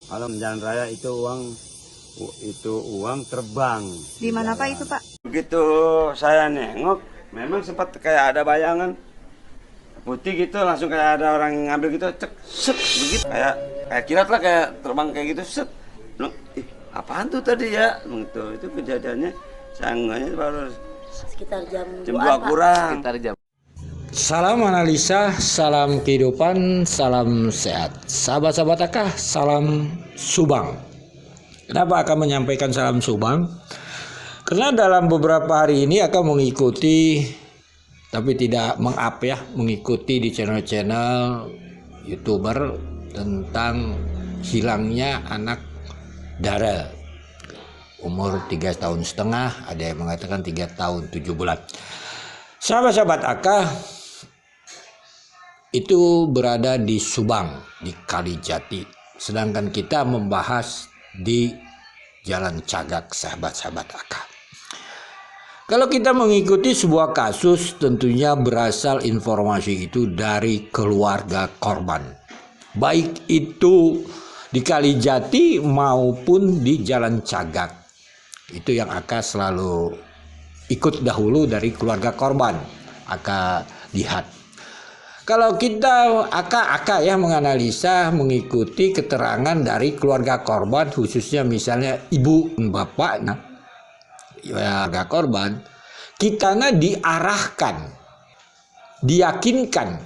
Kalau jalan raya itu uang terbang. Di mana Pak itu Pak? Begitu saya nengok, memang sempat kayak ada bayangan putih gitu, langsung kayak ada orang ngambil gitu, cek, set, begitu kayak kilat lah, kayak terbang kayak gitu, set. Bilang, apaan tuh tadi ya? Itu kejadiannya, sanggahnya baru sekitar jam 2 kurang. Salam analisa, salam kehidupan, salam sehat. Sahabat-sahabat Akah, salam Subang. Kenapa Akah menyampaikan salam Subang? Karena dalam beberapa hari ini Akah mengikuti, tapi tidak meng-up ya, mengikuti di channel-channel YouTuber tentang hilangnya anak Darel. Umur 3,5 tahun, ada yang mengatakan 3 tahun 7 bulan. Sahabat-sahabat Akah, itu berada di Subang, di Kalijati. Sedangkan kita membahas di Jalan Cagak, sahabat-sahabat Akah. Kalau kita mengikuti sebuah kasus, tentunya berasal informasi itu dari keluarga korban. Baik itu di Kalijati maupun di Jalan Cagak. Itu yang Akah selalu ikut dahulu dari keluarga korban. Akah lihat. Kalau kita Akah ya menganalisa, mengikuti keterangan dari keluarga korban, khususnya misalnya ibu bapak, keluarga korban, kita diarahkan, diyakinkan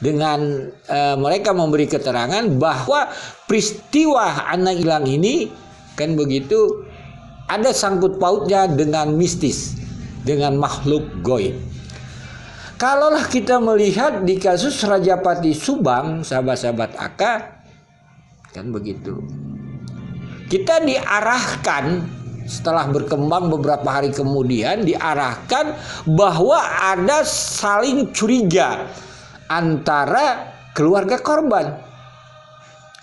dengan mereka memberi keterangan bahwa peristiwa anak hilang ini kan begitu ada sangkut pautnya dengan mistis, dengan makhluk goib. Kalaulah kita melihat di kasus Rajapati Subang, sahabat-sahabat Akah, kan begitu. Kita diarahkan setelah berkembang beberapa hari kemudian, diarahkan bahwa ada saling curiga antara keluarga korban.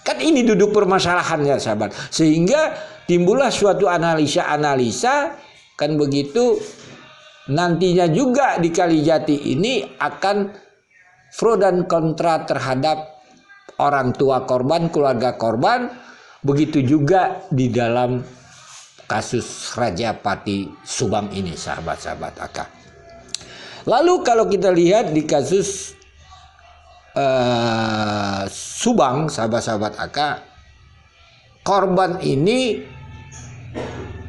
Kan ini duduk permasalahannya, sahabat. Sehingga timbullah suatu analisa-analisa, kan begitu. Nantinya juga di Kalijati ini akan pro dan kontra terhadap orang tua korban, keluarga korban. Begitu juga di dalam kasus Rajapati Subang ini, sahabat-sahabat Akah. Lalu kalau kita lihat di kasus Subang, sahabat-sahabat Akah, korban ini,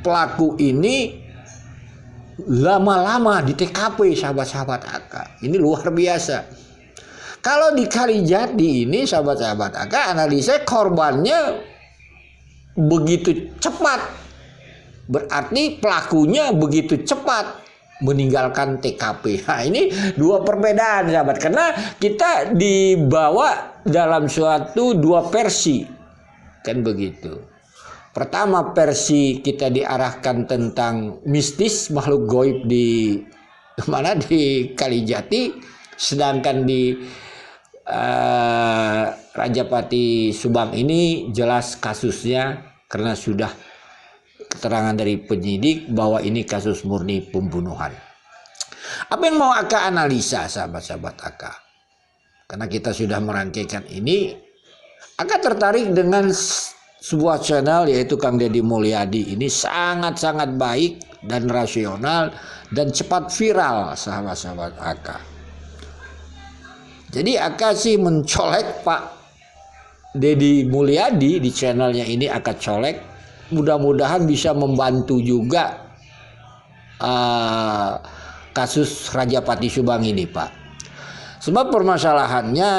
pelaku ini lama-lama di TKP, sahabat-sahabat Akah. Ini luar biasa. Kalau di Kalijati ini, sahabat-sahabat Akah, analisa korbannya begitu cepat. Berarti pelakunya begitu cepat meninggalkan TKP. Nah, ini dua perbedaan, sahabat. Karena kita dibawa dalam suatu dua versi. Kan begitu. Pertama, versi kita diarahkan tentang mistis, makhluk goib di mana, di Kalijati, sedangkan di Rajapati Subang ini jelas kasusnya karena sudah keterangan dari penyidik bahwa ini kasus murni pembunuhan. Apa yang mau Akah analisa, sahabat-sahabat Akah? Karena kita sudah merangkaikan ini, Akah tertarik dengan sebuah channel yaitu Kang Deddy Mulyadi. Ini sangat-sangat baik dan rasional dan cepat viral, sahabat-sahabat Akah. Jadi Akah sih mencolek Pak Deddy Mulyadi di channelnya ini, Akah colek. Mudah-mudahan bisa membantu juga kasus Rajapati Subang ini, Pak. Sebab permasalahannya,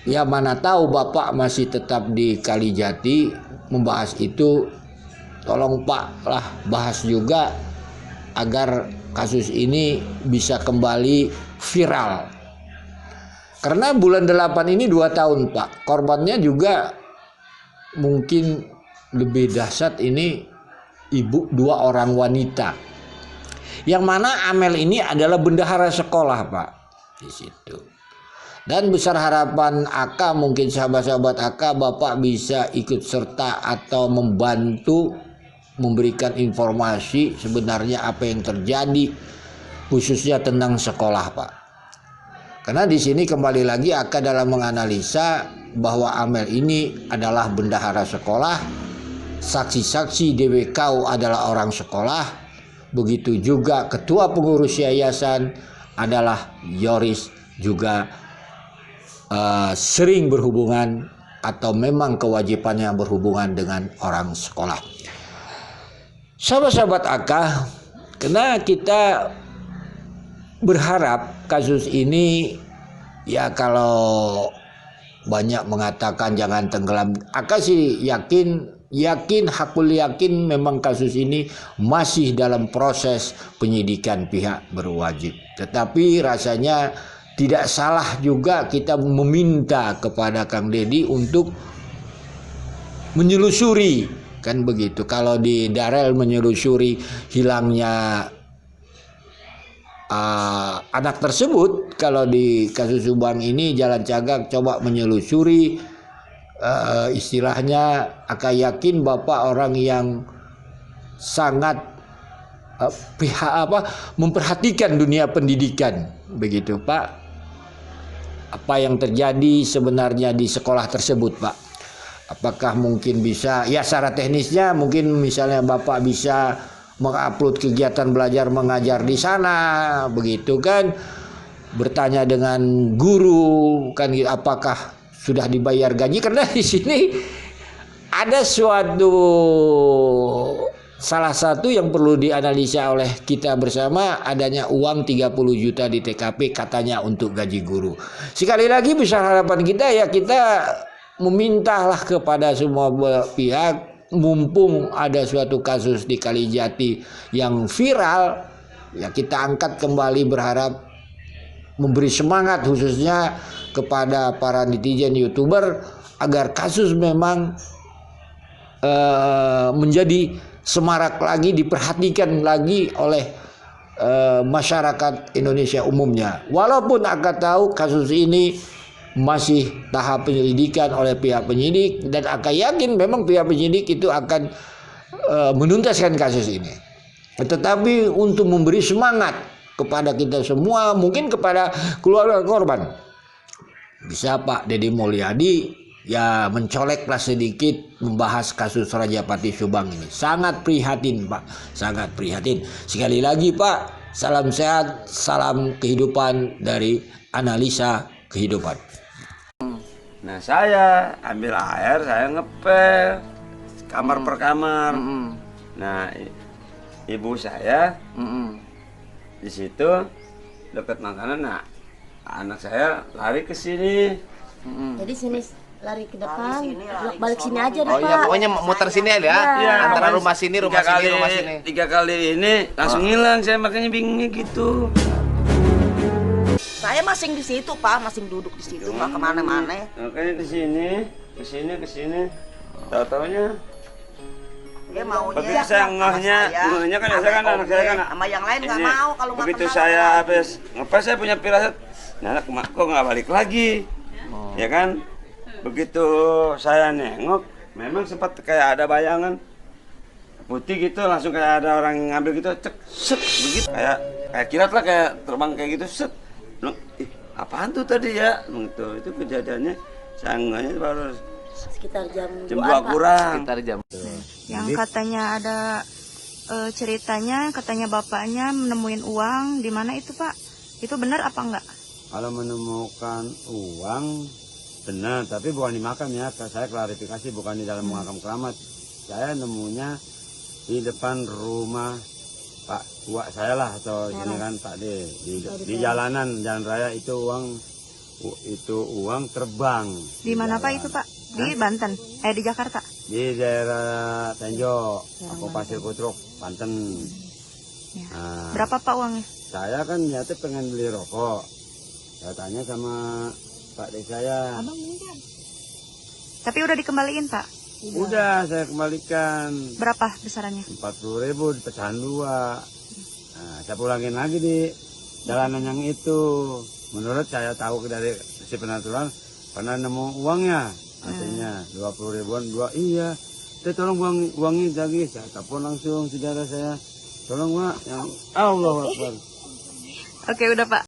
ya mana tahu Bapak masih tetap di Kalijati membahas itu. Tolong Pak lah bahas juga agar kasus ini bisa kembali viral. Karena bulan 8 ini 2 tahun Pak. Korbannya juga mungkin lebih dahsyat, ini ibu 2 orang wanita. Yang mana Amel ini adalah bendahara sekolah Pak di situ. Dan besar harapan Akah, mungkin sahabat-sahabat Akah, Bapak bisa ikut serta atau membantu memberikan informasi sebenarnya apa yang terjadi, khususnya tentang sekolah Pak. Karena di sini kembali lagi Akah dalam menganalisa bahwa Amel ini adalah bendahara sekolah, saksi-saksi DWKU adalah orang sekolah, begitu juga ketua pengurus yayasan adalah Yoris juga sering berhubungan atau memang kewajibannya berhubungan dengan orang sekolah. Sahabat-sahabat AK, karena kita berharap kasus ini, ya kalau banyak mengatakan jangan tenggelam, AK sih yakin hakul yakin memang kasus ini masih dalam proses penyidikan pihak berwajib. Tetapi rasanya tidak salah juga kita meminta kepada Kang Deddy untuk menyelusuri, kan begitu. Kalau di Darel menyelusuri hilangnya anak tersebut, kalau di kasus Subang ini Jalan Cagak coba menyelusuri, istilahnya akan yakin Bapak orang yang sangat memperhatikan dunia pendidikan, begitu Pak. Apa yang terjadi sebenarnya di sekolah tersebut, Pak? Apakah mungkin bisa, ya secara teknisnya mungkin misalnya Bapak bisa mengupload kegiatan belajar mengajar di sana, begitu kan? Bertanya dengan guru, kan apakah sudah dibayar gaji? Karena di sini ada salah satu yang perlu dianalisa oleh kita bersama, adanya uang 30 juta di TKP katanya untuk gaji guru. Sekali lagi besar harapan kita, ya kita memintalah kepada semua pihak, mumpung ada suatu kasus di Kalijati yang viral, ya kita angkat kembali, berharap memberi semangat khususnya kepada para netizen YouTuber agar kasus memang menjadi semarak lagi, diperhatikan lagi oleh masyarakat Indonesia umumnya. Walaupun Aka tahu kasus ini masih tahap penyelidikan oleh pihak penyidik, dan Aka yakin memang pihak penyidik itu akan menuntaskan kasus ini. Tetapi untuk memberi semangat kepada kita semua, mungkin kepada keluarga korban, bisa Pak Deddy Mulyadi ya mencoleklah sedikit membahas kasus Rajapati Subang ini. Sangat prihatin Pak, sangat prihatin. Sekali lagi Pak, salam sehat, salam kehidupan dari analisa kehidupan. Nah saya ambil air, saya ngepel kamar per kamar. Nah ibu saya di situ dekat makanan. Nah anak saya lari ke sini. Jadi sini lari ke depan, balik sini aja deh Oh iya, Pak. pokoknya muter sini aja ya. Ya, Antara rumah sini, rumah sini, rumah sini. 3 kali ini langsung hilang, saya makanya bingungnya gitu. Saya masing di situ Pak, masing duduk di situ Pak, kemana-mana. Makanya ke sini. Tahu-taunya Dia maunya. begitu saya ngehnya kan saya kan anak saya kan. Sama yang lain nggak ini, mau kalau nggak begitu kenal. saya habis ngepes, saya punya firasat, nah anak kok nggak balik lagi, ya kan? Begitu saya nengok, memang sempat kayak ada bayangan putih gitu, langsung kayak ada orang ngambil gitu, cek, set, begitu kayak kilat lah, kayak terbang kayak gitu, set. Apaan tuh tadi ya? Itu kejadiannya saya ngehnya baru Sekitar jam 2 Pak. kurang. Sekitar jam. Yang katanya ada ceritanya, katanya bapaknya menemuin uang di mana itu Pak? Itu benar apa enggak? Kalau menemukan uang benar, tapi bukan di makam ya. Saya klarifikasi, bukan di dalam makam keramat. Saya nemunya di depan rumah Pak Tua saya lah, atau sini kan Pak D. Di jalanan, jalan raya itu uang terbang. Di mana Pak itu Pak? Di Banten? Di Jakarta? Di daerah Tenjo, aku Pasir Kutruk, Banten. Ya. Nah, Berapa Pak uangnya? saya kan niatnya pengen beli rokok. Saya tanya sama Pak D saya. Tapi udah dikembaliin Pak? Udah saya kembalikan. Berapa besarannya? 40.000 pecahan 2. Nah, saya pulangin lagi di jalanan yang itu. Menurut saya tahu dari si penaturan pernah nemu uangnya, artinya 20 ribuan. Iya, saya tolong uangnya lagi. Saya telepon langsung saudara saya, tolong Pak, yang Allah Akbar. Oke udah Pak.